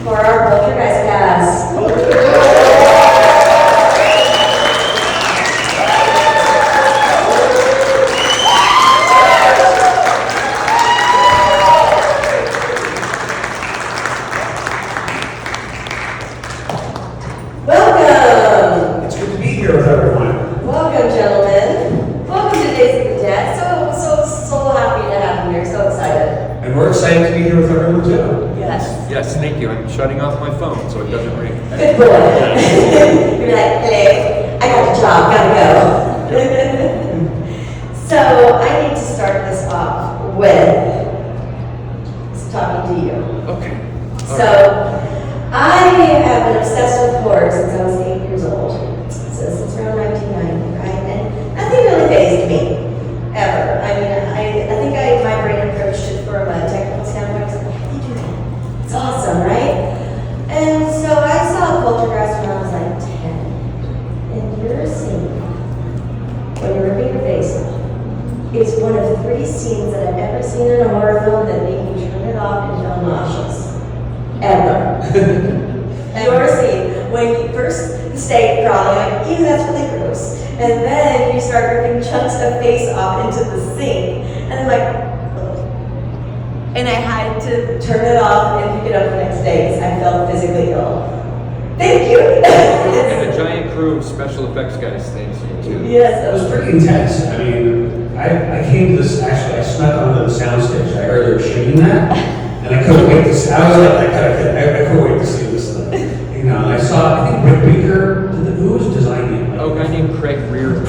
for our Poltergeist cast. Welcome! It's good to be here with everyone. Welcome, gentlemen. Welcome to Days of the Dead. So happy to have you here. So excited. And we're excited to be here with everyone too. Yes. Yes, thank you. I'm shutting off my phone so it doesn't ring. Good boy. You're like, hey, I got a job, gotta go. So I need to start this off with talking to you. Okay. So I have been obsessed with horror since I was 8 years old. So since around 1990, right? And nothing really fazed me, ever. I mean, I think my brain approached it from a technical standpoint. I was like, how do you do that? It's awesome, right? And so I saw Poltergeist when I was like 10. And your scene, when you're ripping your face off, is one of 3 scenes that I've ever seen in a horror film that made me turn it off and feel nauseous. Ever. Your scene, when you first stay crawling, like, ew, that's really gross. And then you start ripping chunks of face off into the sink. And I'm like, ugh. And I had to turn it off and pick it up the next day because I felt physically ill. Thank you. And a giant crew of special effects guys, thanks to you too. Yes. It was pretty intense. I mean, I came to this, actually, I snuck onto the soundstage. I heard they were shooting that, and I couldn't wait to see. I was like, I couldn't wait to see this thing. You know, and I saw, I think Rick Baker, who was designing it? Oh, a guy named Craig Rear.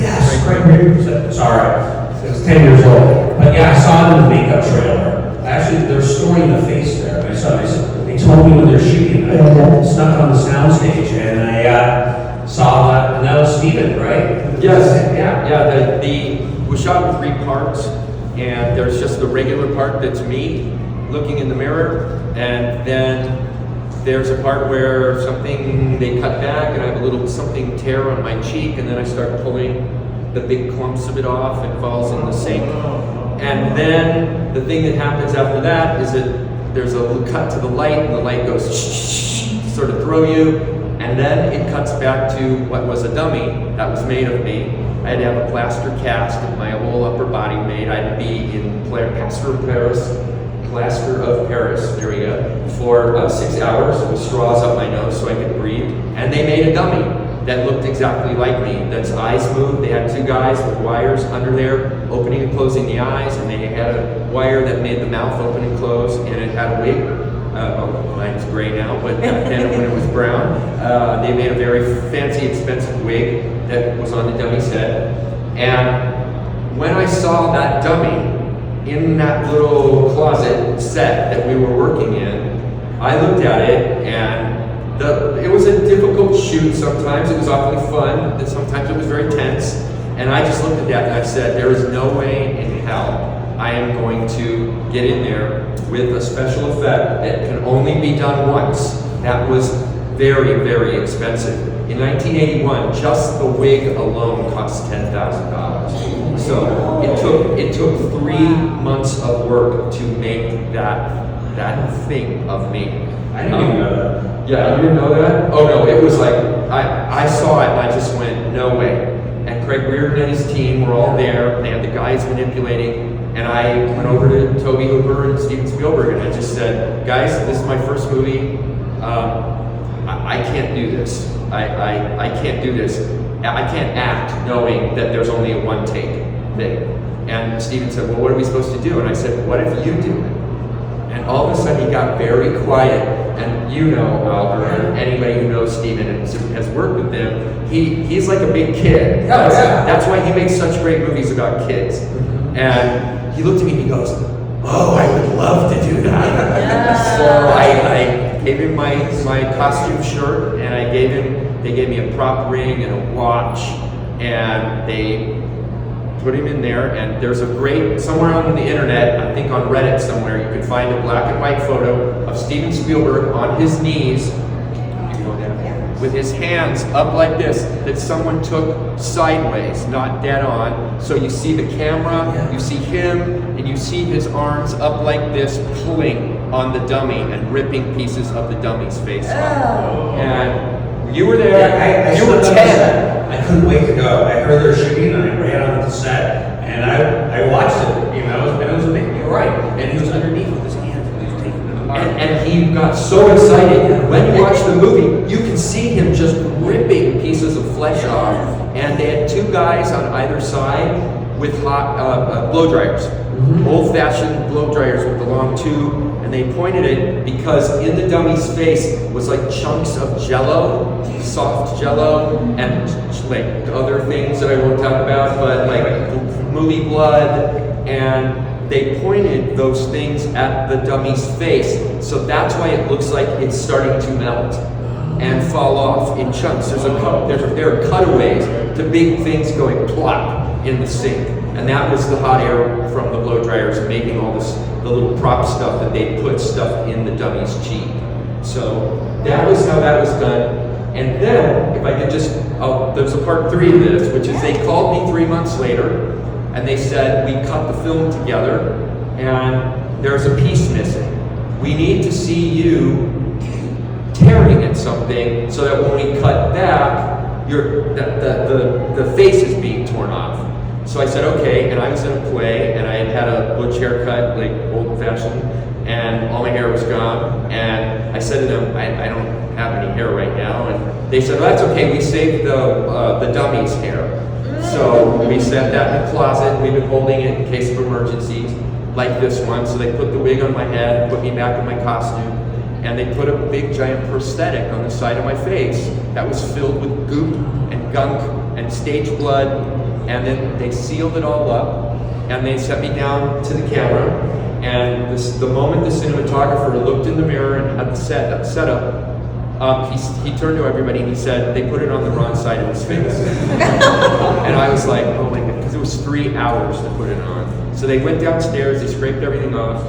Yes, Craig Rear. Sorry, it was 10 years old. But yeah, I saw it in the makeup trailer. Actually, they're storing the face there. And I saw it. They told me when they're shooting. I snuck on the soundstage, and I saw that, and that was Steven, right? Yes. Yeah. Yeah, it was shot in 3 parts, and there's just the regular part that's me looking in the mirror, and then there's a part where they cut back, and I have a little something tear on my cheek, and then I start pulling the big clumps of it off, and it falls in the sink. And then the thing that happens after that is that there's a little cut to the light, and the light goes to sort of throw you, and then it cuts back to what was a dummy that was made of me. I had to have a plaster cast of my whole upper body made. I had to be in plaster of Paris, there we go, for 6 hours with straws up my nose so I could breathe. And they made a dummy that looked exactly like me, that's eyes moved. They had 2 guys with wires under there, opening and closing the eyes, and they had a wire that made the mouth open and close, and it had a wig. Mine's gray now, but then when it was brown, they made a very fancy, expensive wig that was on the dummy's head. And when I saw that dummy in that little closet set that we were working in, I looked at it, and it was a difficult shoot sometimes. It was awfully fun, and sometimes it was very tense. And I just looked at that and I said, there is no way in hell I am going to get in there with a special effect that can only be done once. That was very, very expensive. In 1981, just the wig alone cost $10,000. So it took 3 months of work to make that thing of me. I didn't even know that. Yeah, you didn't know that? Oh no, it was like, I saw it and I just went, no way. And Craig Reardon and his team were all there. They had the guys manipulating. And I went over to Toby Hooper and Steven Spielberg and I just said, guys, this is my first movie. I can't do this. I can't do this. I can't act knowing that there's only a 1-take thing. And Steven said, well, what are we supposed to do? And I said, what if you do it? And all of a sudden he got very quiet. And you know Albert, and anybody who knows Steven and has worked with him, he's like a big kid. That's why he makes such great movies about kids. And he looked at me and he goes, oh, I would love to do that. So I gave him my costume shirt, and they gave me a prop ring and a watch, and they put him in there. And there's a great, somewhere on the internet, I think on Reddit somewhere, you can find a black and white photo of Steven Spielberg on his knees with his hands up like this, that someone took sideways, not dead on. So you see the camera, you see him, and you see his arms up like this, pulling on the dummy and ripping pieces of the dummy's face off. Oh. And you were there. Yeah, I you were stood on 10. the set. I couldn't wait to go. I heard they were shooting, and I ran onto the set, and I watched it. You know, and it was amazing. You're right. And he was underneath with his hands, and he was taking them apart. And he got so excited. When you watch the movie, you can see him just ripping pieces of flesh off. And they had 2 guys on either side with hot blow dryers, old-fashioned blow dryers with the long tube. And they pointed it because in the dummy's face was like chunks of Jello, soft Jello, and like other things that I won't talk about, but like movie blood. And they pointed those things at the dummy's face. So that's why it looks like it's starting to melt and fall off in chunks. There are cutaways to big things going plop in the sink. And that was the hot air from the blow dryers making all this, the little prop stuff that they put stuff in the dummy's cheek. So that was how that was done. And then, if I could just, there's a part 3 of this, which is they called me 3 months later, and they said, we cut the film together, and there's a piece missing. We need to see you tearing at something so that when we cut back, the face is being torn off. So I said, okay, and I was in a play, and I had had a butch haircut, like old-fashioned, and all my hair was gone, and I said to them, I don't have any hair right now, and they said, well, that's okay, we saved the dummy's hair. So we set that in the closet, we've been holding it in case of emergencies, like this one, so they put the wig on my head, put me back in my costume, and they put a big giant prosthetic on the side of my face that was filled with goop and gunk and stage blood. And then they sealed it all up, and they set me down to the camera. And the moment the cinematographer looked in the mirror and had the setup, he turned to everybody and he said, they put it on the wrong side of his face. And I was like, oh my God, because it was 3 hours to put it on. So they went downstairs, they scraped everything off,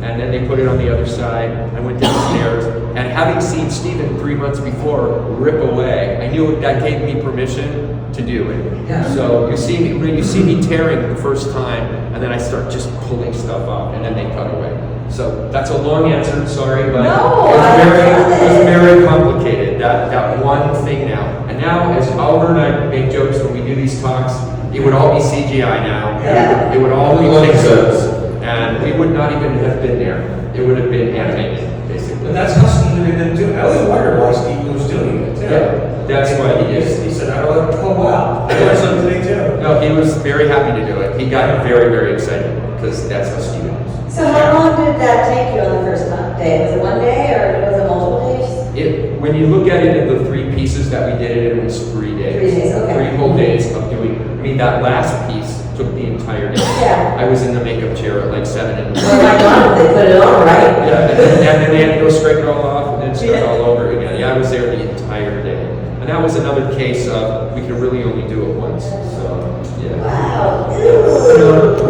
and then they put it on the other side. I went downstairs, and having seen Steven 3 months before rip away, I knew that gave me permission to do it. Yeah. So when you see me tearing the first time, and then I start just pulling stuff off, and then they cut away. So that's a long answer, sorry, but No, it was very complicated, that one thing now. And now, as Oliver and I make jokes when we do these talks, it would all be CGI now. Yeah. It would all be pixels, and we would not even have been there. It would have been animated, basically. But that's how Steven ended up doing it. I always wondered why Steven was doing it, too. Yeah, that's why he is. He said, oh wow, I learned something today, too. No, he was very happy to do it. He got very, very excited, because that's how Steven is. So how long did that take you on the first day? Was it 1 day or was it multiple days? When you look at it in the 3 pieces that we did it was 3 days. 3 days, okay. 3 whole days of doing, that last piece took the entire day. Yeah. I was in the makeup chair at like 7 in the morning. Oh my God, they put it on, right? Yeah, and then they had to go scrape it all off and then start all over again. Yeah, I was there the entire day. And that was another case of, we can really only do it once, so, yeah. Wow.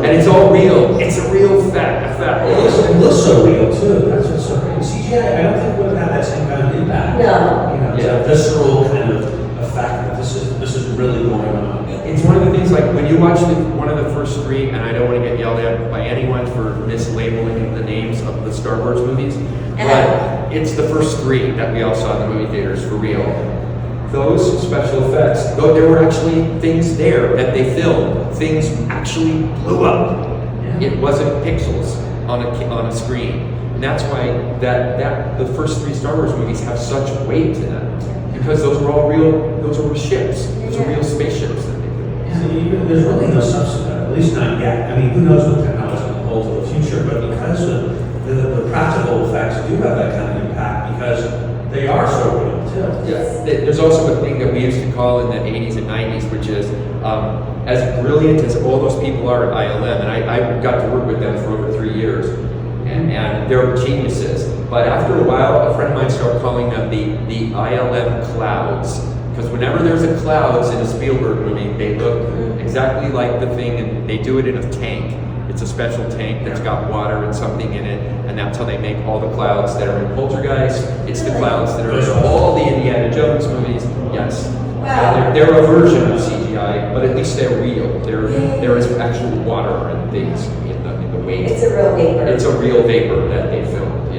And it's all real. It's a real fact. It looks so real, too. That's what's so great. CGI, I don't think would have had that same kind of impact. No. You know, it's a visceral kind of effect that this is really going on. It's one of the things, like, when you watch one of the first 3, and I don't want to get yelled at by anyone for mislabeling the names of the Star Wars movies, but it's the first 3 that we all saw in the movie theaters for real. Those special effects, though there were actually things there that they filmed, things actually blew up. Yeah. It wasn't pixels on a screen. And that's why the first 3 Star Wars movies have such weight to them. Because those were all real, those were ships. Those are real spaceships that they did. Yeah, there's really no substitute, at least not yet. I mean, who knows what technology will hold in the future, but because the practical effects do have that kind of impact, because they are so real, too. Yeah. There's also a thing that we used to call in the 80s and 90s, which is, as brilliant as all those people are at ILM, and I got to work with them for over 3 years, and they're geniuses. But after a while, a friend of mine started calling them the ILM clouds. Because whenever there's a clouds in a Spielberg movie, they look exactly like the thing, and they do it in a tank. It's a special tank that's got water and something in it, and that's how they make all the clouds that are in Poltergeist. It's the clouds that are in all the Indiana Jones movies. Yes. Wow. They're a version of CGI, but at least they're real. There is actual water and things in the waves. It's a real vapor. It's a real vapor that they filmed.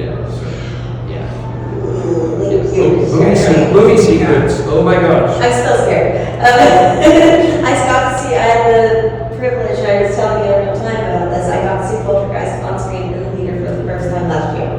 secrets. Oh my gosh. I'm still scared. I got to see, I had the privilege, I was telling you every time about this, I got to see Poltergeist on screen in the theater for the first time last year.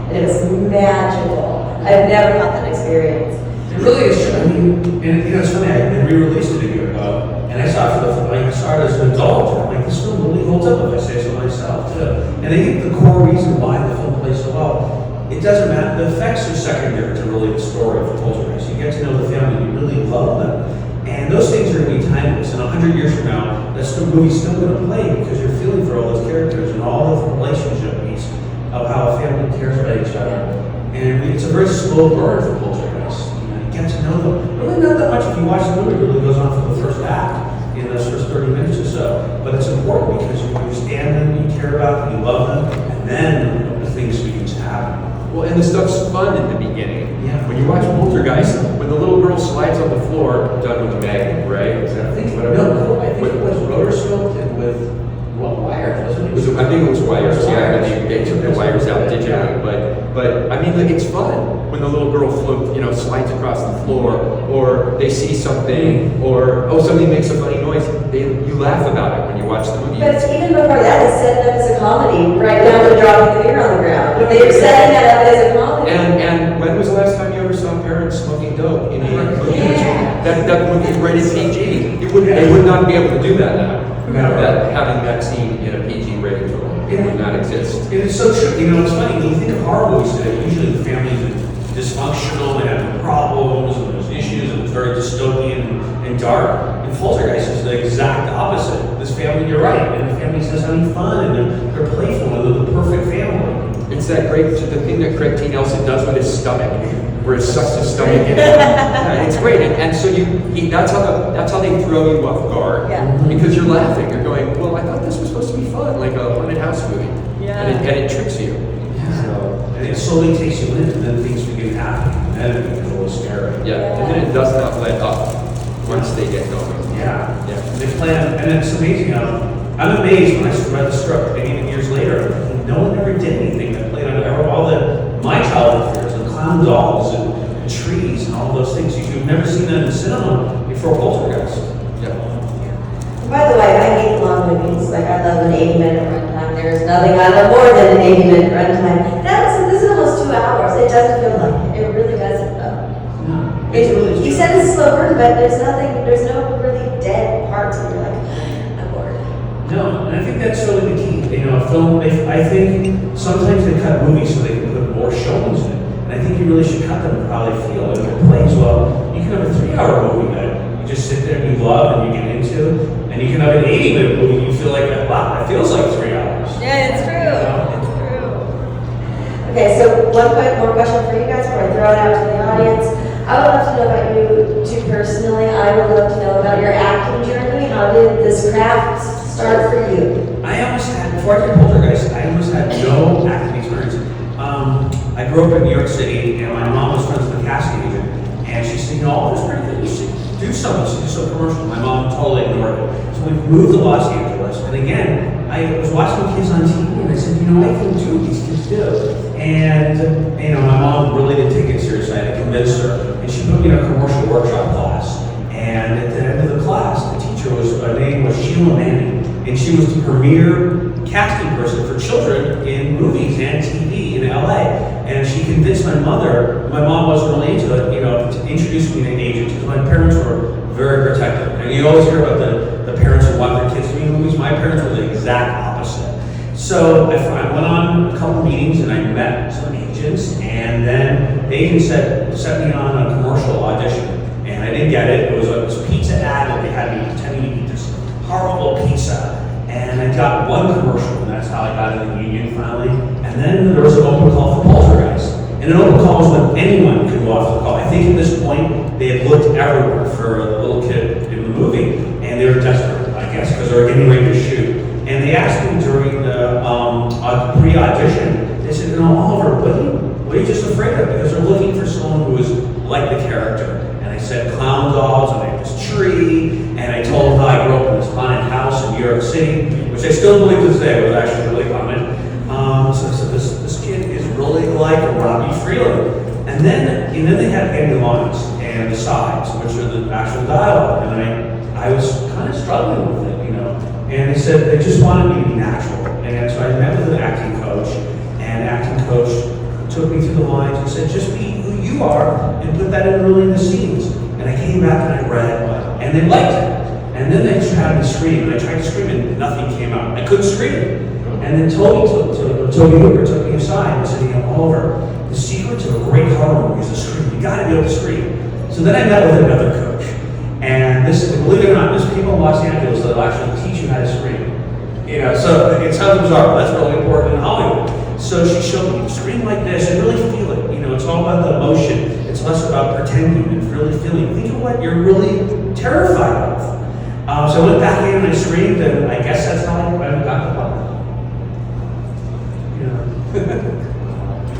And it was magical. I've never had that experience. It really is true. I mean, and you know, it's funny, they re-released it a year ago, and I saw it for the, like, I saw it as an adult, and I'm like, this film really holds up if I say so myself, too. And I think the core reason why the film plays so well, it doesn't matter, the effects are secondary to really the story of the Poltergeist. You get to know the family, you really love them. And those things are going to be timeless. And 100 years from now, the movie's still going to play because you're feeling for all those characters and all the relationship piece of how a family cares about each other. And it's a very slow burn for Poltergeist. You get to know them. Really not that much if you watch the movie. It really goes on for the first act, in those first 30 minutes or so. But it's important because you understand them, you care about them, you love them, and then the things begin to happen. Well, and the stuff's fun in the beginning. Yeah. When you watch Poltergeist, when the little girl slides on the floor, done with a magnet, right? Is that, I think, whatever? no, I think it was rotoscoped and with wires, wasn't it? I think it was wires. It was Yeah, wires. they took the wires out digitally, but I mean, like, it's fun when the little girl slides across the floor, or they see something, or somebody makes a funny noise. You laugh about it when you watch the movie. But even before that, it's set up as a comedy, right down to dropping the beer on the ground. They were setting that up as a comedy. And when was the last time you ever saw parents smoking dope in a movie? Yeah. That movie is rated PG. They would not be able to do that now. Having that scene in a PG rated film, it would not exist. It is so true. You know, it's funny, when you think of horror movies today, usually the family's dysfunctional, they have problems, and there's issues, and it's very dystopian and dark. And Poltergeist is the exact opposite. This family, you're right, and the family's just having fun, and they're playful, and they're the perfect family. It's that great, the thing that Craig T. Nelson does with his stomach, where he sucks his stomach in. Yeah, it's great, and so that's how they throw you off guard. Yeah. Because you're laughing, you're going, well, I thought this was supposed to be fun, like a haunted house movie. Yeah. And it tricks you. So, and it slowly takes you in, and then things begin happening, and then it becomes a little scary. Yeah, and then it does not let up once they get going. Yeah. Yeah. And they plan, and it's amazing. I'm amazed when I read the script, and even years later, no one ever did anything that played on all my childhood fears, the clown dolls and trees and all those things. You've never seen that in the cinema before Poltergeist. Yeah. By the way, I hate long movies. Like, I love an 80-minute runtime. There's nothing I love more than an 80-minute runtime. This is almost 2 hours. It doesn't feel like it. It really doesn't, though. No, it's really You true. said it's slow burn, but there's no really dead parts where you're like, I'm bored. No, and I think that's really the key. You know, a film, I think sometimes they cut movies so they can put more showings in it. And I think you really should cut them for how they feel. And if it plays well, you can have a 3-hour movie that you just sit there and you love and you get into. And you can have an 80-minute movie and you feel like, wow, that feels like 3 hours. Yeah, it's true. Yeah. It's true. Okay, so one more question for you guys before I throw it out to the audience. I would love to know about you two personally. I would love to know about your acting journey. How did this craft start for you? Before I did Poltergeist, I almost had no acting experience. I grew up in New York City, and my mom was friends with a casting agent, and she said, oh, it's pretty good, you should do something, you should do some commercial. My mom totally ignored it. So we moved to Los Angeles, and again, I was watching kids on TV, and I said, I can do what these kids do. And, my mom really didn't take it seriously. I had to convince her, and she put me in a commercial workshop class. And at the end of the class, the teacher her name was Sheila Manning, and she was the premier casting person for children in movies and TV in LA. And she convinced my mom wasn't really into it, to introduce me to an agent, because my parents were very protective. And you always hear about the parents who want their kids to be in movies. My parents were the exact opposite. So I went on a couple meetings and I met some agents, and then the agent set me on a commercial audition. And I didn't get it. It was this pizza ad that they had me pretending to eat this horrible pizza. And I got one commercial, and that's how I got in the union finally. And then there was an open call for Poltergeist. And an open call was when anyone could go off the call. I think at this point, they had looked everywhere for a little kid in the movie, and they were desperate, I guess, because they were getting ready to shoot. And they asked me during the pre-audition, they said, Oliver, what are you just afraid of? Because they're looking for someone who is like the character. And I said clown dolls, and I had this tree, and I told them how I grew up in this haunted house in New York City, which I still believe to this day was actually really haunted. So I said, this kid is really like Robbie Freeland. And then they had Andy Lawrence, and and the sides, which are the actual dialogue. And I was kind of struggling with it, you know. And they said they just wanted me to be natural. And so I met with an acting coach, and acting coach took me through the lines and said, just be who you are and put that in early in the scenes. And I came back and I read, and they liked it. And then they had me scream, and I tried to scream, and nothing came out. I couldn't scream. And then Toby Hooper took me aside and said, you know, Oliver, the secret to a great horror movie is to scream. You got to be able to scream. So then I met with another coach, and believe it or not, there's people in Los Angeles that will actually teach you how to scream. You know, so it sounds bizarre, but that's really important in Hollywood. So she showed me, scream like this and really feel it. You know, it's all about the emotion. It's less about pretending and really feeling. Think of what you're really terrified of. So I went back in and I screamed, and I guess that's how I got the part.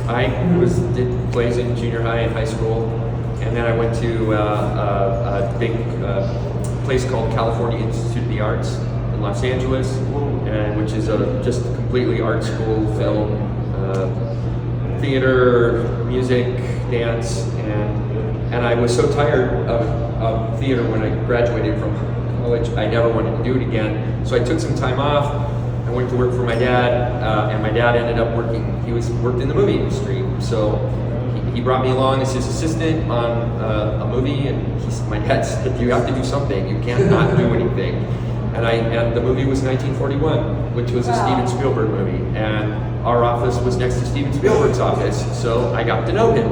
I did plays in junior high and high school, and then I went to a big place called California Institute of the Arts in Los Angeles, and which is just a completely art school, film, theater, music, dance, and I was so tired of theater when I graduated from college. I never wanted to do it again, so I took some time off. I went to work for my dad, and my dad ended up working. He worked in the movie industry, so he brought me along as his assistant on a movie. And my dad said, "You have to do something. You can't not do anything." And the movie was 1941, which was a Steven Spielberg movie, and our office was next to Steven Spielberg's office, so I got to know him.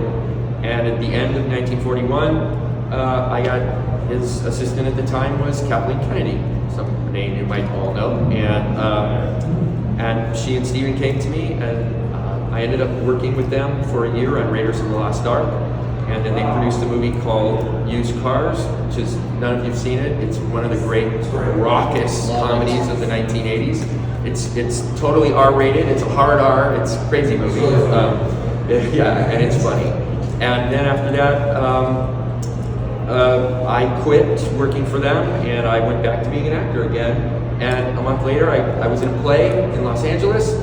And at the end of 1941, I got his assistant at the time was Kathleen Kennedy, some name you might all know, and she and Steven came to me, and I ended up working with them for a year on Raiders of the Lost Ark, and then they produced a movie called Used Cars, which is, none of you've seen it. It's one of the great raucous comedies of the 1980s. It's totally R-rated. It's a hard R. It's a crazy movie. Yeah, and it's funny. And then after that, I quit working for them, and I went back to being an actor again. And a month later, I was in a play in Los Angeles,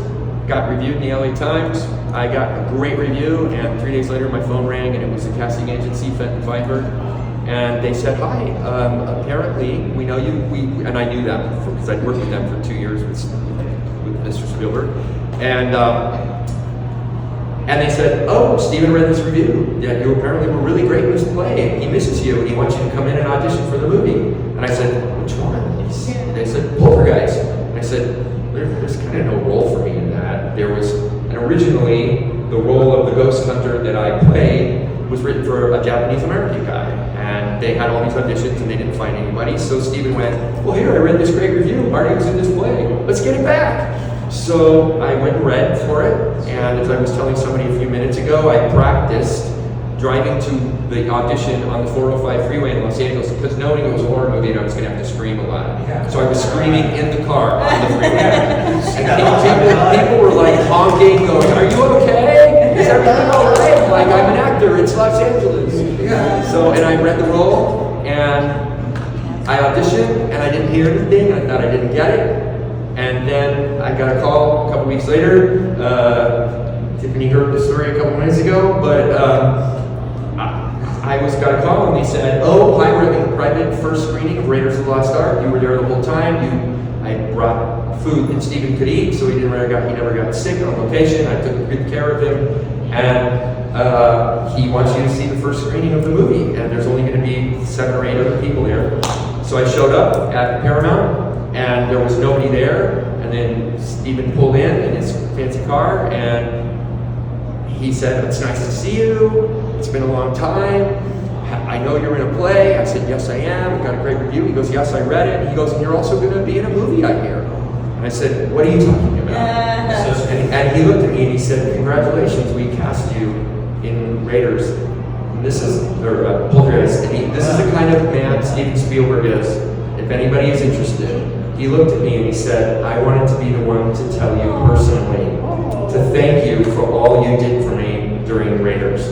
got reviewed in the LA Times. I got a great review, and 3 days later, my phone rang, and it was the casting agency, Fenton Feinberg. And they said, "Hi, apparently we know you." And I knew that because I'd worked with them for 2 years with Mr. Spielberg. And they said, "Oh, Steven read this review. Yeah, you apparently were really great in this play, and he misses you, and he wants you to come in and audition for the movie." And I said, "Which one?" And they said, "Poltergeist." And I said, "There's kind of no role for me in that." And originally, the role of the ghost hunter that I played was written for a Japanese-American guy. And they had all these auditions, and they didn't find anybody. So Steven went, "Well, here, I read this great review. Marty was in this play. Let's get it back." So I went and read for it, and as I was telling somebody a few minutes ago, I practiced driving to the audition on the 405 freeway in Los Angeles, because knowing it was a horror movie and I was going to have to scream a lot. So I was screaming in the car on the freeway. And people were like honking, going, "Are you okay? Is everything all right?" I'm like, "I'm an actor, it's Los Angeles." So, and I read the role, and I auditioned, and I didn't hear anything, and I thought I didn't get it. And then I got a call a couple weeks later. Tiffany heard the story a couple minutes ago, but I got a call, and they said, "Oh, hi, we're having a private first screening of Raiders of the Lost Ark. You were there the whole time. I brought food that Steven could eat, so he never got sick on location. I took good care of him, and he wants you to see the first screening of the movie. And there's only going to be 7 or 8 other people there." So I showed up at Paramount, and there was nobody there. And then Steven pulled in his fancy car, and he said, "It's nice to see you. It's been a long time. I know you're in a play." I said, "Yes, I am. I got a great review." He goes, "Yes, I read it." He goes, "And you're also going to be in a movie, I hear." And I said, "What are you talking about?" And he looked at me and he said, "Congratulations, we cast you in Raiders. This is Poltergeist. This is the kind of man Steven Spielberg is. If anybody is interested." He looked at me and he said, "I wanted to be the one to tell you personally, to thank you for all you did for me during Raiders.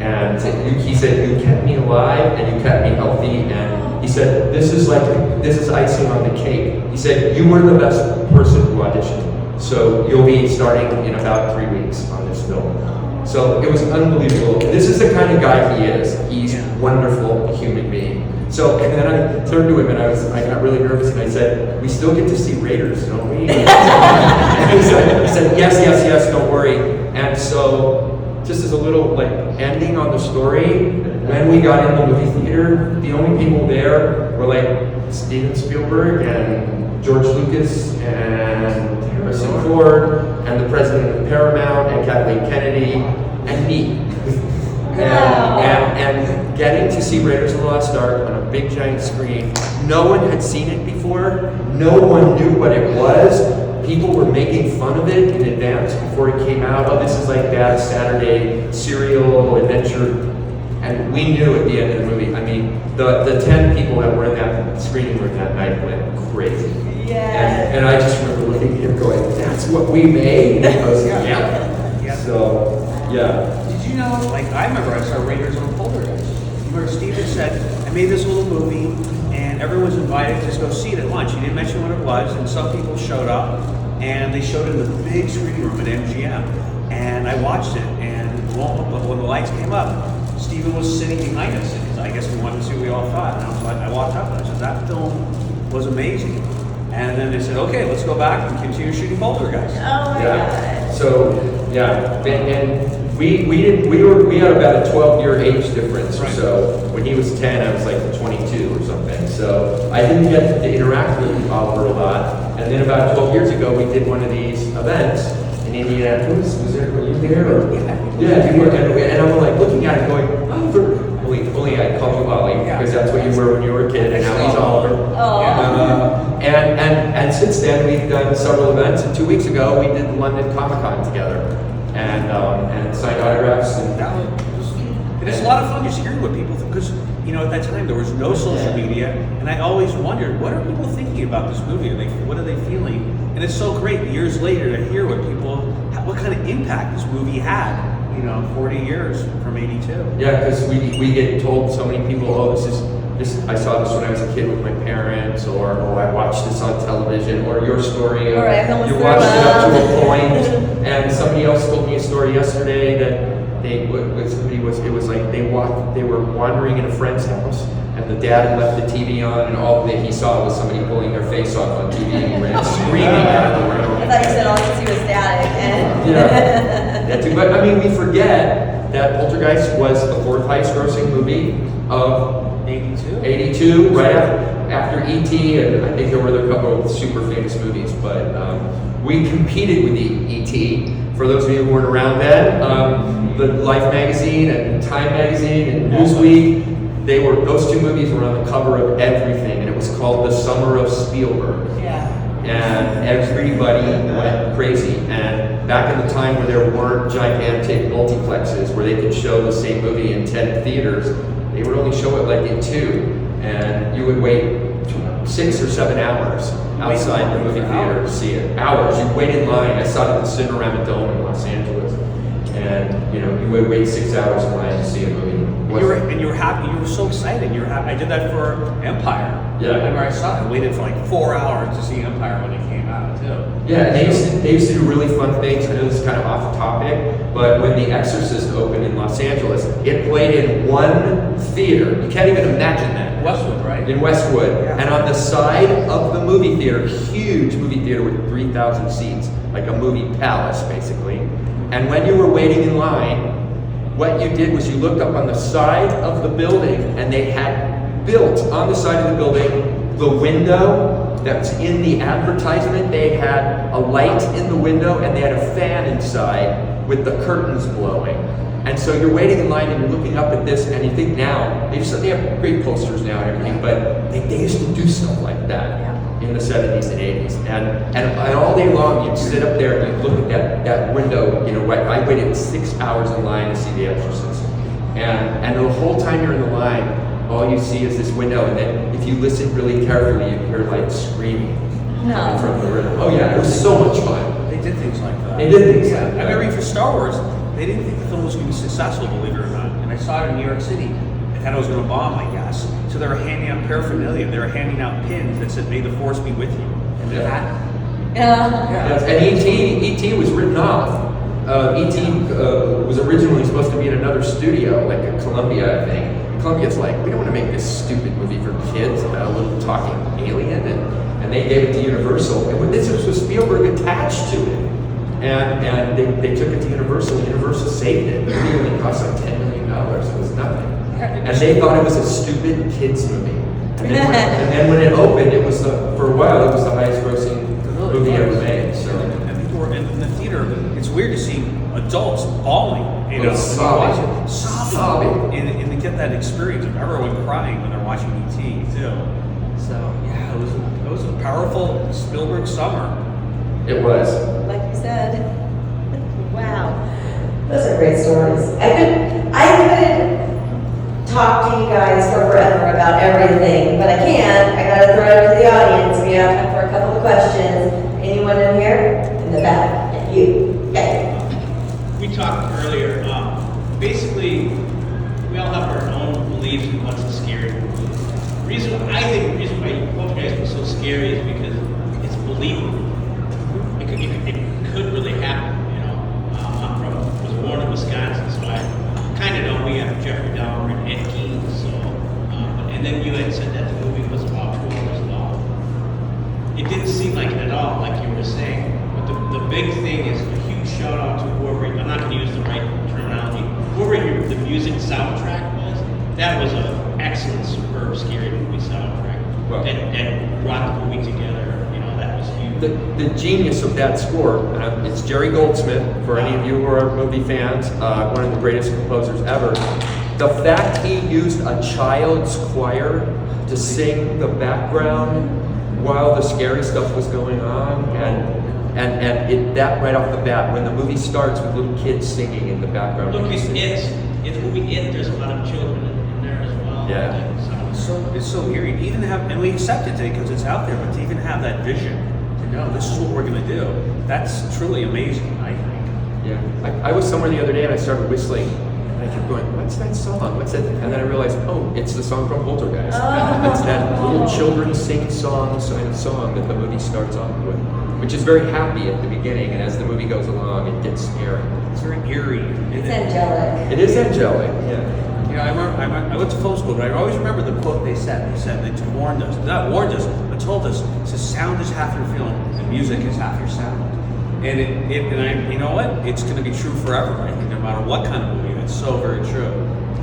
And he said, you kept me alive and you kept me healthy." And he said, this is icing on the cake. He said, "You were the best person who auditioned. So you'll be starting in about 3 weeks on this film." So it was unbelievable. This is the kind of guy he is. He's a wonderful human being. So, and then I turned to him and I got really nervous and I said, we still get to see Raiders, don't we? He said, yes, don't worry. And so, just as a little like ending on the story, when we got in the movie theater, the only people there were like Steven Spielberg and George Lucas and Harrison Ford and the president of Paramount and Kathleen Kennedy and me. And getting to see Raiders of the Lost Ark on a big giant screen, no one had seen it before, no one knew what it was. People were making fun of it in advance before it came out. Oh, this is like Dad's Saturday serial adventure. And we knew at the end of the movie, I mean, the 10 people that were in that screening room that night went crazy. Yes. And I just remember looking at him going, that's what we made? And he goes, yeah. So, yeah. Did you know, like, I remember I saw Raiders on Poltergeist. Where Steven said, I made this little movie, and everyone was invited to just go see it at lunch. He didn't mention what it was, and some people showed up, and they showed it in the big screening room at MGM. And I watched it, and when the lights came up, Steven was sitting behind us, because I guess we wanted to see what we all thought. And I was like, I walked up and I said, that film was amazing. And then they said, okay, let's go back and continue shooting Poltergeist. Oh my God. So, yeah, and we had about a 12-year age difference or so. When he was 10, I was like 22 or something. So I didn't get to interact with Oliver a lot. And then about 12 years ago, we did one of these events in Indianapolis. Were you there? Or? Yeah, you were. And I'm like looking at it going, Oliver. Only I called you Ollie because that's what you were when you were a kid, and now he's Oliver. And since then we've done several events. And 2 weeks ago we did London Comic Con together, and signed autographs. And it's a lot of fun just hearing what people think, because at that time there was no social media, and I always wondered, what are people thinking about this movie? What are they feeling? And it's so great years later to hear what kind of impact this movie had. 40 years from 82. Yeah, because we get told so many people, oh, this I saw this when I was a kid with my parents, or I watched this on television, or your story, or you watched it up to a point. And somebody else told me a story yesterday that it was like they were wandering in a friend's house, and the dad left the TV on, and all that he saw was somebody pulling their face off on TV and ran screaming out of the room. I thought you said all you could see was static. But I mean, we forget that Poltergeist was the fourth highest grossing movie of 82, right after E.T., and I think there were a couple of super famous movies, but we competed with E.T. For those of you who weren't around then, the Life magazine and Time magazine and Newsweek, those two movies were on the cover of everything, and it was called The Summer of Spielberg. And everybody went crazy. And back in the time where there weren't gigantic multiplexes where they could show the same movie in 10 theaters, they would only show it like in 2. And you would wait 6 or 7 hours outside the movie theater to see it. Hours. You wait in line. I saw it at the Cinerama Dome in Los Angeles. And you would wait 6 hours in line to see a movie. You were happy. You were so excited. You were happy. I did that for Empire. Yeah. I remember I saw it. I waited for like 4 hours to see Empire when it came out too. Yeah, and they used to do really fun things. I know this is kind of off topic, but when The Exorcist opened in Los Angeles, it played in one theater. You can't even imagine that. Westwood, right? In Westwood. Yeah. And on the side of the movie theater, huge movie theater with 3,000 seats, like a movie palace, basically. And when you were waiting in line, what you did was you looked up on the side of the building, and they had built on the side of the building the window that's in the advertisement. They had a light in the window, and they had a fan inside with the curtains blowing. And so you're waiting in line and you're looking up at this, and you think now, they have great posters now and everything, but they used to do stuff like that in the 70s and 80s. And all day long, you'd sit up there and you'd look at that window. I waited 6 hours in line to see The Exorcist. And the whole time you're in the line, all you see is this window, and then if you listen really carefully, you hear like screaming coming from the room. Oh yeah, it was so much fun. They did things like that. They did things like that. I remember for Star Wars, they didn't think the film was going to be successful, believe it or not. And I saw it in New York City. They thought it was going to bomb, I guess. So they were handing out paraphernalia. They were handing out pins that said, "May the Force be with you." And that. Yes, and E.T. was written off. E.T. Was originally supposed to be in another studio, like at Columbia, I think. And Columbia's like, we don't want to make this stupid movie for kids about a little talking alien, and they gave it to Universal. And this was Spielberg attached to it, and they took it to Universal. And Universal saved it. The movie only cost like $10 million. It was nothing, and they thought it was a stupid kids movie. And then when it opened, it was for a while it was the highest grossing movie ever made. So. And people were in the theater. It's weird to see adults bawling, sobbing, and to get that experience of everyone crying when they're watching E.T. too. So yeah, it was a powerful Spielberg summer. It was. Like you said. Wow. Those are great stories. I could talk to you guys for forever about everything, but I can't. I gotta throw it to the audience. We have time for a couple of questions. Anyone in here? In the back. Yeah, you. Okay. We talked earlier, basically, we all have our own beliefs in what's a scary movie. I think the reason why Poltergeist was so scary is because it's believable. It could really happen, you know. Was born in Wisconsin, so I kind of know we have Jeffrey Dahmer and Ed Gein, so, and then you had said that the movie was about 2 hours long. It didn't seem like it at all, like you were saying. But the big thing is a huge shout out to whoever, I'm not going to use the right terminology, whoever the music soundtrack was, that was an excellent, superb, scary movie soundtrack. Well, that brought the movie together, you know, that was huge. The genius of that score, it's Jerry Goldsmith, for any of you who are movie fans, one of the greatest composers ever. The fact he used a child's choir to sing the background while the scary stuff was going on, and that right off the bat, when the movie starts with little kids singing in the background. Look, it's movie It, there's a lot of children in there as well. Yeah. It's so weird. Even have, and we accept it today because it's out there, but to even have that vision, to know this is what we're going to do, that's truly amazing, I think. Yeah. I was somewhere the other day and I started whistling, and I kept going, what's that song? What's that? And then I realized, oh, it's the song from Poltergeist. It's that little children sing song that the movie starts off with, which is very happy at the beginning, and as the movie goes along, it gets scary. It's very eerie. It's angelic. It is angelic, yeah. You know, I went to film school, but I always remember the quote they said. They warned us, not warned us, but told us, it says, sound is half your feeling, and music is half your sound. And you know what? It's going to be true forever, I think, no matter what kind of movie. It's so very true.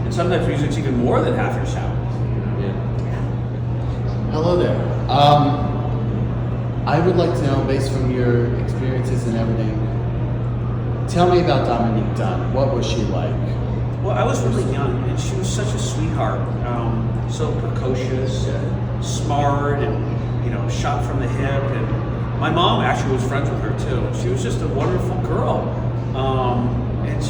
And sometimes music's even more than half your sound. Yeah. Hello there. I would like to know, based from your experiences and everything, tell me about Dominique Dunn. What was she like? Well, I was really young, and she was such a sweetheart. So precocious, and smart, and shot from the hip. And my mom actually was friends with her too. She was just a wonderful girl, and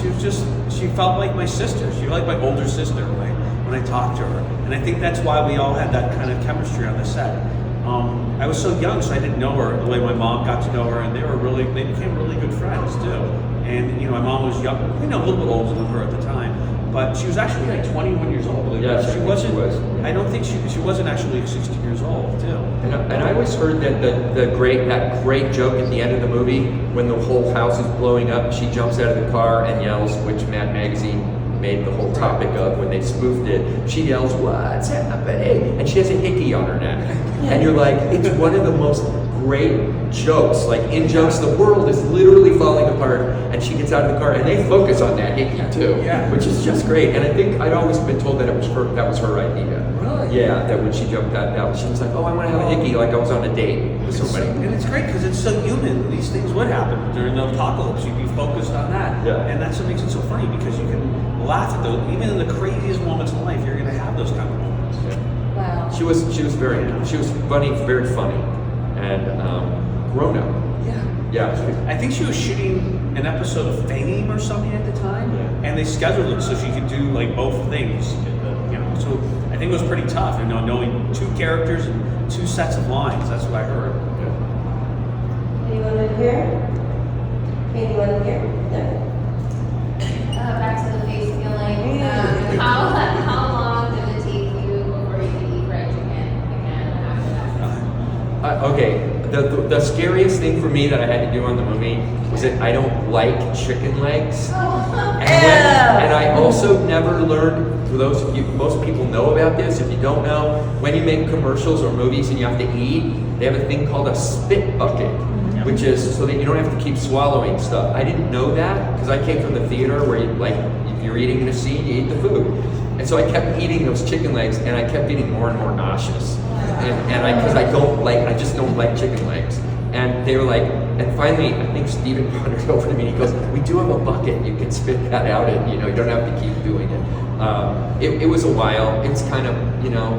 she felt like my sister. She was like my older sister when I talked to her. And I think that's why we all had that kind of chemistry on the set. I was so young, so I didn't know her the way my mom got to know her, and they became really good friends too. And my mom was young, a little bit older than her at the time, but she was actually like 21 years old. Yeah, she wasn't. She was. I don't think she wasn't actually 60 years old too. And I always heard that that great joke at the end of the movie when the whole house is blowing up, she jumps out of the car and yells, which Mad Magazine made the whole topic of when they spoofed it. She yells, "What's happening?" And she has a hickey on her neck. And you're like, it's one of the most great jokes. Like in jokes, the world is literally falling apart, and she gets out of the car, and they focus on that hickey too, which is just great. And I think I'd always been told that that was her idea. Really? Yeah, that when she jumped out, she was like, "Oh, I want to have a hickey," like I was on a date with somebody. And it's great because it's so human. These things would happen during the apocalypse. You'd be focused on that. Yeah. And that's what makes it so funny, because you can laugh at those. Even in the craziest moments in life, you're going to have those kind of moments. Yeah. Wow. She was funny, very funny, and grown up. Yeah. I think she was shooting an episode of Fame or something at the time, and they scheduled it so she could do like both things. So I think it was pretty tough, knowing two characters and two sets of lines. That's what I heard. Anyone in here? Anyone in here? No. Back to the face feeling. How long did it take you before you could eat fried chicken again after that? Okay, the scariest thing for me that I had to do on the movie was that I don't like chicken legs. And I also never learned, for those of you, most people know about this, if you don't know, when you make commercials or movies and you have to eat, they have a thing called a spit bucket, which is so that you don't have to keep swallowing stuff. I didn't know that because I came from the theater where you, like, if you're eating in a scene, you eat the food. And so I kept eating those chicken legs and I kept getting more and more nauseous. Because I just don't like chicken legs. And they were like, and finally, I think Steven wandered over to me and he goes, we do have a bucket, you can spit that out and, you don't have to keep doing it. It was a while, it's kind of,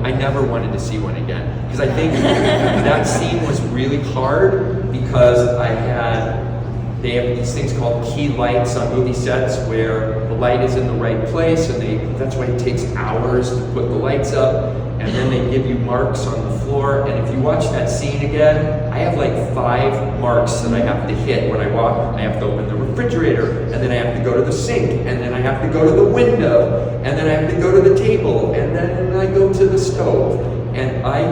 I never wanted to see one again. Because I think that scene was really hard because they have these things called key lights on movie sets where the light is in the right place and that's why it takes hours to put the lights up. And then they give you marks on the floor. And if you watch that scene again, I have like 5 marks that I have to hit when I walk. I have to open the refrigerator, and then I have to go to the sink, and then I have to go to the window, and then I have to go to the table, and then I go to the stove. And I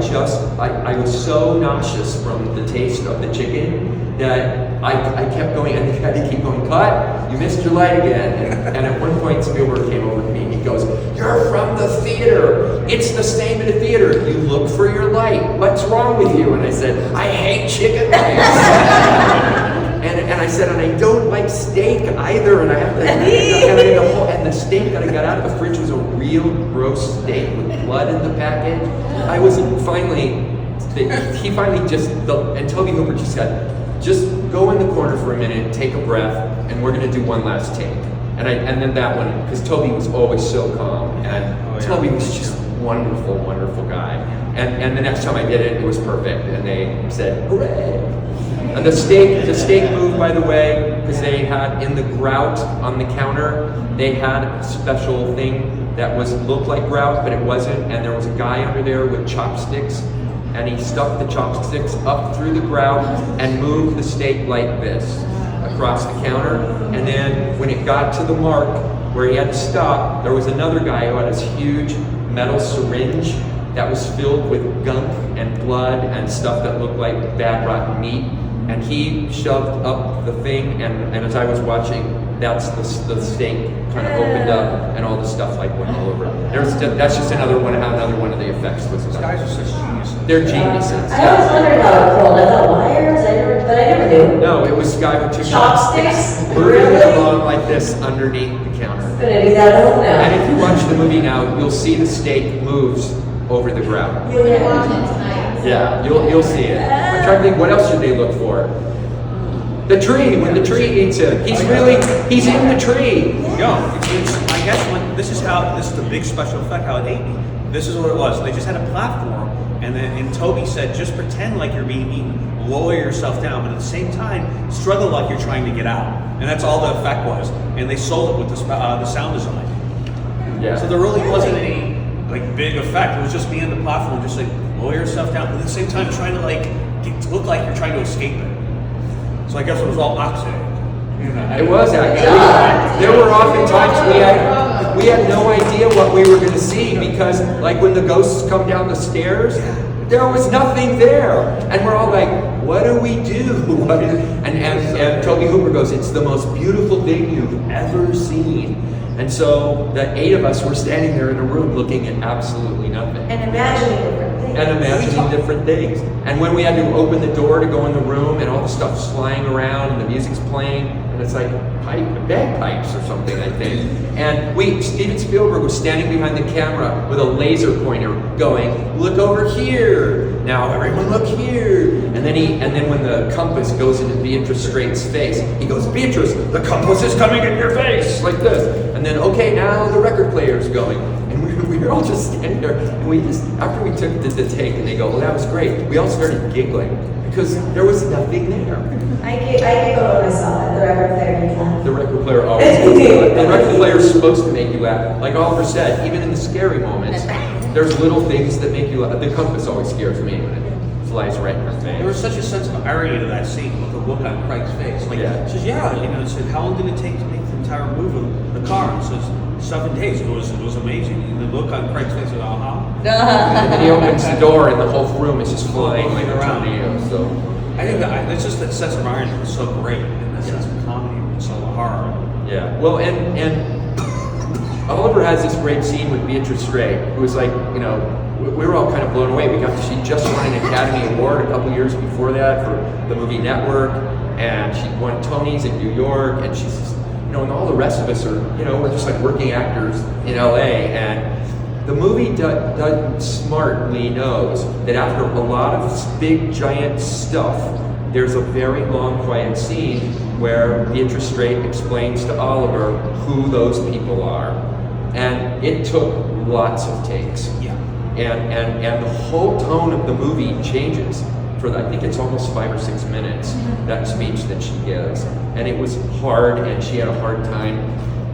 was so nauseous from the taste of the chicken that I kept going, and I had to keep going, cut, you missed your light again. And at one point, Spielberg came over to me and he goes, you're from the theater. It's the same in a theater. You look for your light. What's wrong with you? And I said, I hate chicken legs. and I said, and I don't like steak either. And I have to, and the steak that I got out of the fridge was a real gross steak with blood in the package. I was finally, he finally and Toby Hooper just said, just go in the corner for a minute, take a breath, and we're gonna do one last take. And then that one, because Toby was always so calm, and Toby was just wonderful, wonderful guy. And the next time I did it, it was perfect, and they said, hooray! And the steak moved, by the way, because they had in the grout on the counter, they had a special thing that looked like grout, but it wasn't, and there was a guy under there with chopsticks, and he stuck the chopsticks up through the grout and moved the steak like this across the counter. And then when it got to the mark where he had to stop, there was another guy who had this huge metal syringe that was filled with gunk and blood and stuff that looked like bad rotten meat. And he shoved up the thing, and as I was watching, that's the steak kind of opened up and all the stuff like went all over. That's just another one of the effects was These guys are such geniuses. They're geniuses. I always wondered how it rolled. I thought wires, but I never knew. No, it was a guy with 2 Chopsticks? moving Really? it along like this underneath the counter. Gonna do that at home now. And if you watch the movie now, you'll see the steak moves over the ground. We're gonna watch it tonight. Yeah, you'll see it. I'm trying to think, what else should they look for? The tree, when the tree eats him. He's in the tree. I guess this is the big special effect, how it ate me. This is what it was. They just had a platform, and Toby said, just pretend like you're being eaten, lower yourself down, but at the same time, struggle like you're trying to get out. And that's all the effect was. And they sold it with the sound design. Yeah. So there really wasn't any big effect. It was just being on the platform, just lower yourself down, but at the same time trying to look like you're trying to escape it. So I guess it was all opposite. It was actually. There were often times we had no idea what we were going to see because, like, when the ghosts come down the stairs, there was nothing there, and we're all like, "What do we do?" And Toby Hooper goes, "It's the most beautiful thing you've ever seen." And so the 8 of us were standing there in a room looking at absolutely nothing. And imagining different things. And imagining different things. And when we had to open the door to go in the room and all the stuff's flying around and the music's playing, and it's like bagpipes or something, I think. And Steven Spielberg was standing behind the camera with a laser pointer going, look over here. Now everyone look here. And then when the compass goes into Beatrice Straight's face, he goes, Beatrice, the compass is coming in your face, like this. And then, okay, now the record player's going. And we were all just standing there, and we just, after we took the take, and they go, well, that was great, we all started giggling, because there was nothing there. I giggled when I saw it. The record player made laugh. The record player always makes you laugh. The record player is supposed to make you laugh. Like Oliver said, even in the scary moments, there's little things that make you laugh. The compass always scares me when it flies right in your face. There was such a sense of irony to that scene with the look on Craig's face. Like, Yeah. he says, it said, how long did it take to make the entire move of the car? It says, 7 days. It was amazing. And the look on Craig's face was, And then he opens the door and the whole room is just flying like around. around you. So, I think it's just that sense of irony was so great, and that sense of comedy was so horror. Yeah. Well, and Oliver has this great scene with Beatrice Straight, who was like, you know, we were all kind of blown away. She just won an Academy Award a couple years before that for the movie Network, and she won Tonys in New York, and she's, you know, and all the rest of us are, you know, we're just like working actors in LA, and the movie smartly knows that after a lot of big giant stuff, there's a very long quiet scene where Beatrice Straight explains to Oliver who those people are. And it took lots of takes. Yeah. And the whole tone of the movie changes for, I think it's almost 5 or 6 minutes, that speech that she gives. And it was hard, and she had a hard time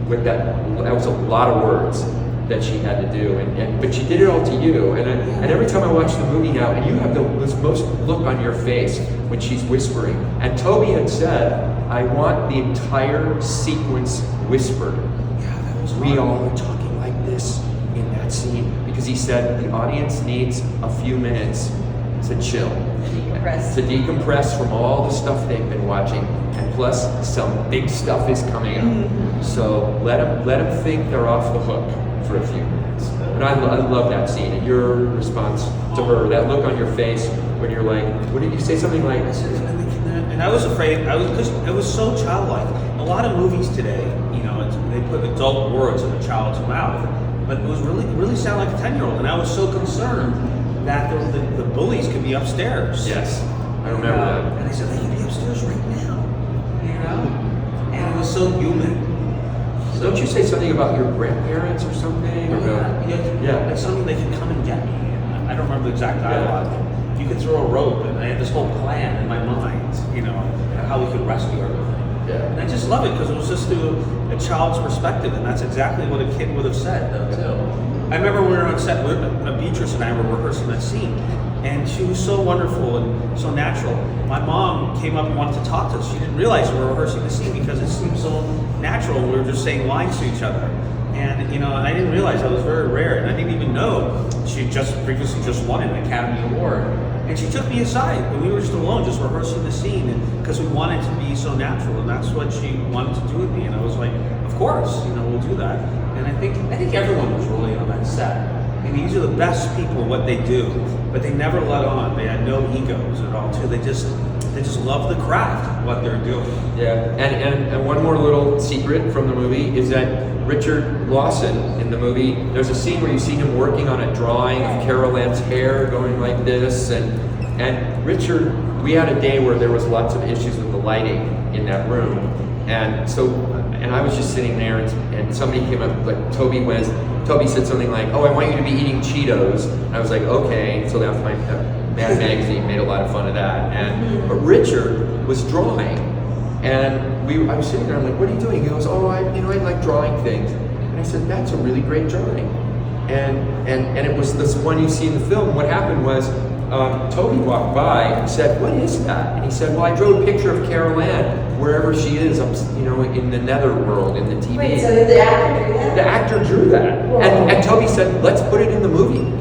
with that. That was a lot of words that she had to do, but she did it all to you. And every time I watch the movie now, and you have this most look on your face when she's whispering. And Toby had said, I want the entire sequence whispered. Yeah, that was We all are talking like this in that scene, because he said the audience needs a few minutes to chill, to decompress from all the stuff they've been watching, and plus some big stuff is coming up. So let them think they're off the hook for a few minutes. And I love that scene, and your response to her, that look on your face when you're like, what did you say? Something like, and I was afraid, because it was so childlike. A lot of movies today, you know, they put adult words in a child's mouth, but it was really sound like a 10-year-old, and I was so concerned that the bullies could be upstairs. yes, I remember that. And they said they could be upstairs right now, you know? And it was so human. So don't you say something about your grandparents or something? Or Yeah, like something they could come and get me. I don't remember the exact dialogue. You could throw a rope, and I had this whole plan in my mind, you know, how we could rescue everything. Yeah. And I just love it because it was just through a child's perspective, and that's exactly what a kid would have said, though, too. I remember we were on set, Beatrice and I were rehearsing that scene, and she was so wonderful and so natural. My mom came up and wanted to talk to us. She didn't realize we were rehearsing the scene because it seemed so natural. We were just saying lines to each other. And, you know, and I didn't realize that was very rare, and I didn't even know she had previously just won an Academy Award. And she took me aside, and we were just alone, just rehearsing the scene, because we wanted to be so natural, and that's what she wanted to do with me. And I was like, of course, you know, we'll do that. And I think everyone was really on that set. And these are the best people, what they do, but they never let on. They had no egos at all, too. They just love the craft, what they're doing. Yeah, and one more little secret from the movie is that Richard Lawson in the movie, there's a scene where you see him working on a drawing of Carol Ann's hair going like this, and Richard, we had a day where there was lots of issues with the lighting in that room, and so, and I was just sitting there, and somebody came up, like Toby said something like, oh, I want you to be eating Cheetos, and I was like, okay, so that was Mad Magazine made a lot of fun of that, but Richard was drawing, and I was sitting there, I'm like, what are you doing? He goes, oh, I like drawing things. And I said, that's a really great drawing. And it was this one you see in the film. What happened was, Toby walked by and said, what is that? And he said, well, I drew a picture of Carol Ann, wherever she is, you know, in the netherworld, in the TV. Wait, so the actor drew that? The actor drew that. And Toby said, let's put it in the movie.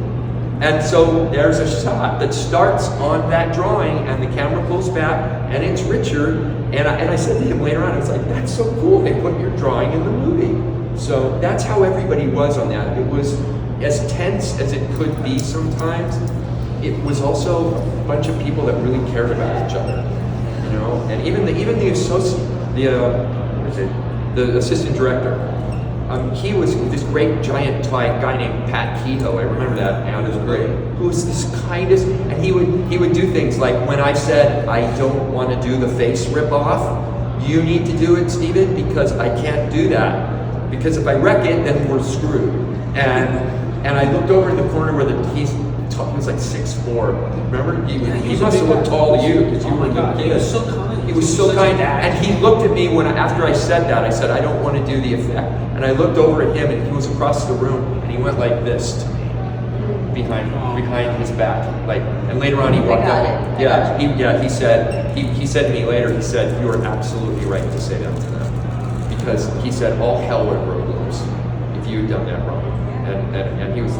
And so there's a shot that starts on that drawing, and the camera pulls back, and it's Richard. And I said to him later on, I was like, that's so cool, they put your drawing in the movie. So that's how everybody was on that. It was as tense as it could be sometimes. It was also a bunch of people that really cared about each other, you know. And even the assistant director. He was this great giant guy named Pat Kehoe. I remember that now. It was great. Who was this kindest, and he would do things like when I said I don't want to do the face rip off, you need to do it, Steven, because I can't do that. Because if I wreck it, then we're screwed. And I looked over in the corner where he was like 6'4". Remember? He must have looked tall to you because you were a little kid. He was so kind. He was so kind, and he looked at me after I said that. I said, I don't want to do the effect. And I looked over at him, and he was across the room, and he went like this to me, behind his back. And later on he walked up. He said to me later, he said, you are absolutely right to say that to them. Because he said all hell would have broken loose if you had done that wrong. And he was,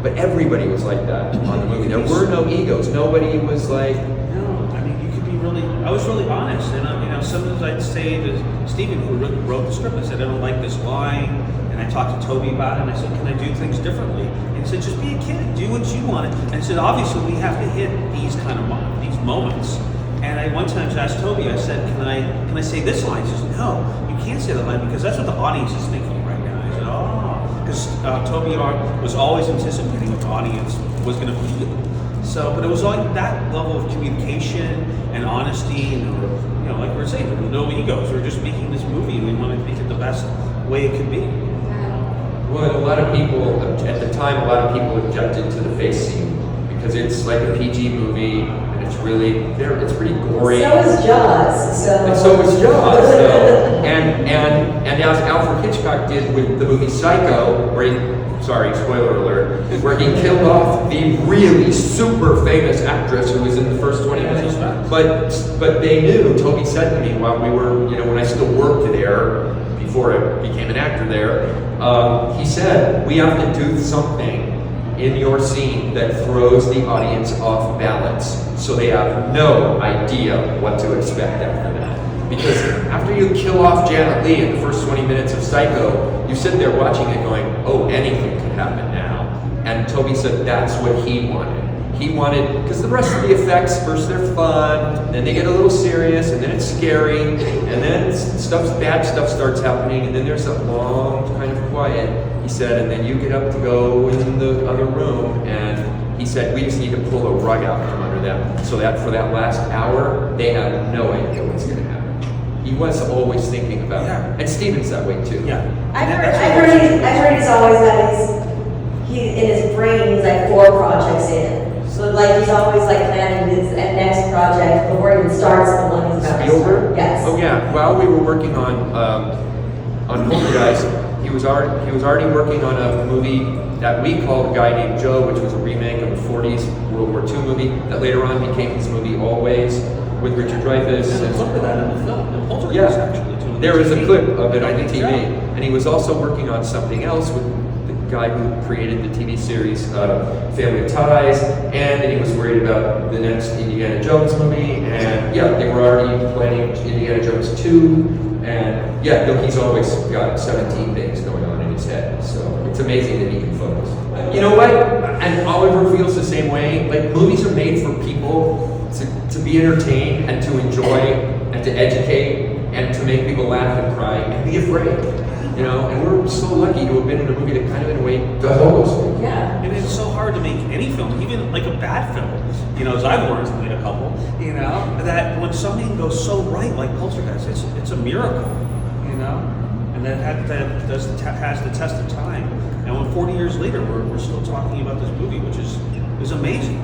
but everybody was like that on the movie. There were no egos. Nobody was like, no, I mean, you could be I was really honest, and sometimes I'd say to Stephen, who wrote the script, I said, I don't like this line, and I talked to Toby about it, and I said, can I do things differently? And he said, just be a kid, do what you want. And I said, obviously, we have to hit these kind of these moments. And I one time asked Toby, I said, can I say this line? He says, no, you can't say that line because that's what the audience is thinking right now. I said, because Toby was always anticipating what the audience was going to feel. So, but it was like that level of communication and honesty, and like we were saying, there were no egos. We were just making this movie, and we wanted to make it the best way it could be. Well, a lot of people, at the time, a lot of people objected to the face scene because it's like a PG movie, and it's pretty gory. So is Jaws. And so was Jaws. And as Alfred Hitchcock did with the movie Psycho, spoiler alert, where he killed off the really super famous actress who was in the first 20 minutes. But they knew, Toby said to me while we were, when I still worked there, before I became an actor there, he said, we have to do something in your scene that throws the audience off balance so they have no idea what to expect after that. Because after you kill off Janet Leigh in the first 20 minutes of Psycho, you sit there watching it going, oh, anything could happen now. And Toby said that's what he wanted. He wanted, because the rest of the effects, first they're fun, then they get a little serious, and then it's scary, and then bad stuff starts happening, and then there's a long kind of quiet, he said, and then you get up to go in the other room, and he said, we just need to pull a rug out from under them, so that for that last hour, they have no idea what's going to happen. He was always thinking about it. And Steven's that way too. Yeah. I heard he's always got in his brain, he's like 4 projects in. So like he's always like planning his next project before he even starts the one he's about to start. Spielberg? Yes. Oh yeah. While we were working on Poltergeist, he was already working on a movie that we called A Guy Named Joe, which was a remake of the 40s World War II movie that later on became his movie Always with Richard Dreyfuss. There's a clip of that in the film, in Poltergeist, actually. Too. There is a clip of it on the TV, and he was also working on something else with the guy who created the TV series Family Ties, and then he was worried about the next Indiana Jones movie, and they were already planning Indiana Jones 2, and he's always got 17 things going on in his head, so it's amazing that he can focus. You know what? And Oliver feels the same way. Like, movies are made for people to be entertained and to enjoy and to educate and to make people laugh and cry and be afraid. And we're so lucky to have been in a movie that kind of, in a way, does all those things. Yeah. And it's so hard to make any film, even like a bad film. As I've learned to made a couple, that when something goes so right, like Poltergeist, it's a miracle, and that has the test of time. And when 40 years later, we're still talking about this movie, which is amazing.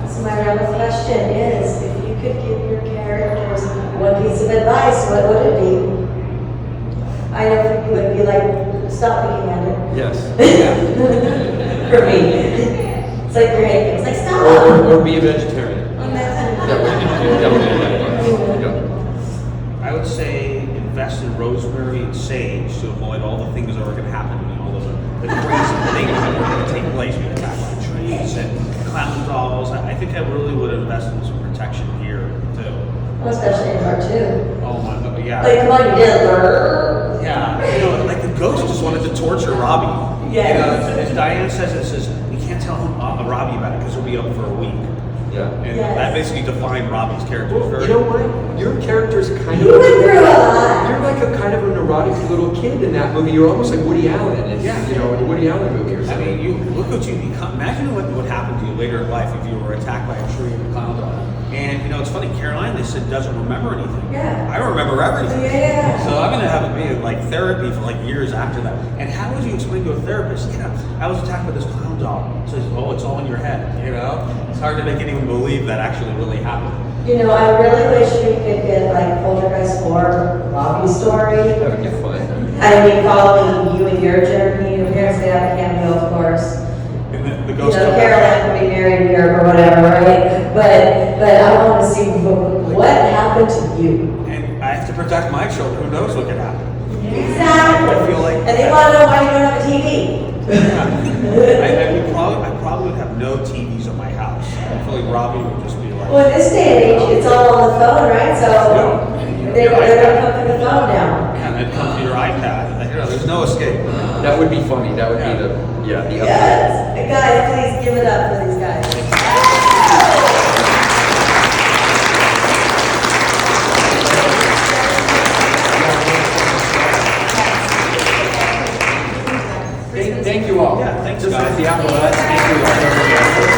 So my real question is, if you could give your characters one piece of advice, what would it be? I know for you it would be like, stop thinking at it. Yes. For me. It's like your head, it's like, stop! Or be a vegetarian. That would be my I would say invest in rosemary and sage to avoid all the things that are going to happen, all the crazy things that are going to take place with attack on trees and clown dolls. I think I really would invest in some protection here too. Well, especially in part 2. Oh my God, yeah. Like, come on, you did it. Yeah, like the ghost just wanted to torture Robbie. Yes. As Diane says, we can't tell him Robbie about it because he'll be up for a week. Yeah. And Yes. that basically defined Robbie's character. You know what? Your character's kind You of... went through a lot. You're like a kind of a neurotic little kid in that movie. You're almost like Woody Allen in, in a Woody Allen movie or I something. mean, you look what you become. Imagine what would happen to you later in life if you were attacked by a tree or a clown doll. And it's funny, Caroline, they said, doesn't remember anything. Yeah. I remember everything. Yeah. So I'm going to have it be like therapy for like years after that. And how would you explain to a therapist, I was attacked by this clown doll. So it's all in your head, It's hard to make anyone believe that actually really happened. I really wish we could get like Poltergeist 4, Robbie's story. That would get fun. I mean, following you and your journey. Your parents may have a cameo, of course. And the ghost Caroline could be married in Europe or whatever, right? But I want to see what happened to you. And I have to protect my children. Who knows what could happen? Exactly. I feel like and they want to know why you don't have a TV. I probably would have no TVs in my house. Hopefully Robbie will just be like. Well, in this day and age, it's all on the phone, right? So they're gonna come the phone down. And then come to your iPad. You know, there's no escape. That would be funny. That would be the update. Yes, guys, please give it up for these guys. Thank you all. Yeah, thanks, This is guys. the apparatus. Thank you all.